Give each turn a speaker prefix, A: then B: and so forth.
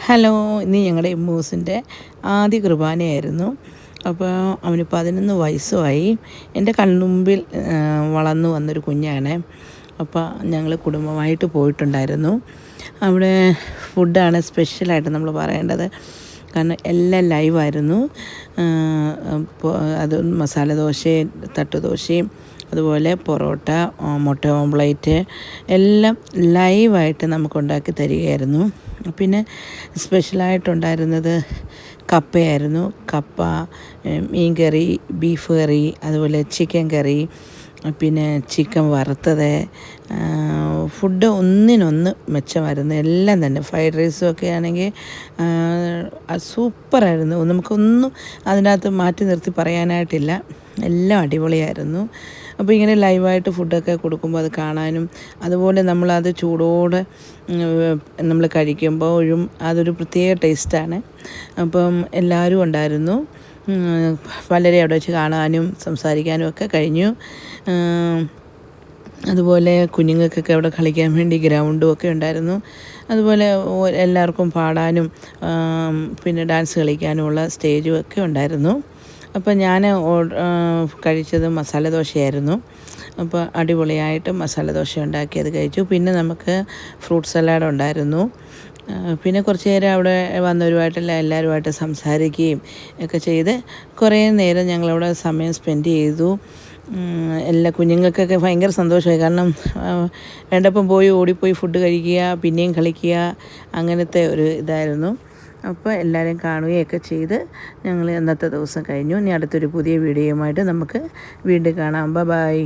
A: Hello, ഇന്ന് ഞങ്ങളുടെ ഇമ്മൂസിൻ്റെ ആദ്യ കുർബാനയായിരുന്നു. അപ്പോൾ അവന് 11 വയസ്സുമായി. എൻ്റെ കൺമുമ്പിൽ വളർന്നു വന്നൊരു കുഞ്ഞാണ്. അപ്പോൾ ഞങ്ങൾ കുടുംബമായിട്ട് പോയിട്ടുണ്ടായിരുന്നു. അവിടെ ഫുഡാണ് സ്പെഷ്യലായിട്ട് നമ്മൾ പറയേണ്ടത്. കാരണം എല്ലാം ലൈവായിരുന്നു. അത് മസാല ദോശയും തട്ടുദോശയും അതുപോലെ പൊറോട്ട, മുട്ട ഓംപ്ലേറ്റ് എല്ലാം ലൈവായിട്ട് നമുക്കുണ്ടാക്കി തരികയായിരുന്നു. പിന്നെ സ്പെഷ്യലായിട്ടുണ്ടായിരുന്നത് കപ്പയായിരുന്നു. കപ്പ, മീൻ കറി, ബീഫ് കറി, അതുപോലെ ചിക്കൻ കറി, പിന്നെ ചിക്കൻ വറുത്തത്. ഫുഡ് ഒന്നിനൊന്ന് മെച്ചമായിരുന്നു. എല്ലാം തന്നെ ഫ്രൈഡ് റൈസും ഒക്കെ ആണെങ്കിൽ സൂപ്പറായിരുന്നു. നമുക്കൊന്നും അതിനകത്ത് മാറ്റി നിർത്തി പറയാനായിട്ടില്ല. എല്ലാം അടിപൊളിയായിരുന്നു. അപ്പോൾ ഇങ്ങനെ ലൈവായിട്ട് ഫുഡൊക്കെ കൊടുക്കുമ്പോൾ അത് കാണാനും അതുപോലെ നമ്മളത് ചൂടോടെ നമ്മൾ കഴിക്കുമ്പോഴും അതൊരു പ്രത്യേക ടേസ്റ്റാണ്. അപ്പം എല്ലാവരും ഉണ്ടായിരുന്നു. പലരെ അവിടെ വെച്ച് കാണാനും സംസാരിക്കാനും ഒക്കെ കഴിഞ്ഞു. അതുപോലെ കുഞ്ഞുങ്ങൾക്കൊക്കെ അവിടെ കളിക്കാൻ വേണ്ടി ഗ്രൗണ്ടും ഒക്കെ ഉണ്ടായിരുന്നു. അതുപോലെ എല്ലാവർക്കും പാടാനും പിന്നെ ഡാൻസ് കളിക്കാനുമുള്ള സ്റ്റേജും ഒക്കെ ഉണ്ടായിരുന്നു. അപ്പോൾ ഞാൻ കഴിച്ചത് മസാല ദോശയായിരുന്നു. അപ്പോൾ അടിപൊളിയായിട്ട് മസാല ദോശ ഉണ്ടാക്കിയത് കഴിച്ചു. പിന്നെ നമുക്ക് ഫ്രൂട്ട് സലാഡ് ഉണ്ടായിരുന്നു. പിന്നെ കുറച്ച് നേരം അവിടെ എല്ലാവരുമായിട്ട് സംസാരിക്കുകയും ഒക്കെ ചെയ്ത് കുറേ നേരം ഞങ്ങളവിടെ സമയം സ്പെൻഡ് ചെയ്തു. എല്ലാ കുഞ്ഞുങ്ങൾക്കൊക്കെ ഭയങ്കര സന്തോഷമായി. കാരണം വേണ്ടപ്പം പോയി ഓടിപ്പോയി ഫുഡ് കഴിക്കുക, പിന്നെയും കളിക്കുക, അങ്ങനത്തെ ഒരു ഇതായിരുന്നു. അപ്പോൾ എല്ലാവരും കാണുകയൊക്കെ ചെയ്ത് ഞങ്ങൾ അന്നത്തെ ദിവസം കഴിഞ്ഞു. ഇനി അടുത്തൊരു പുതിയ വീഡിയോയുമായിട്ട് നമുക്ക് വീണ്ടും കാണാം. ബൈ.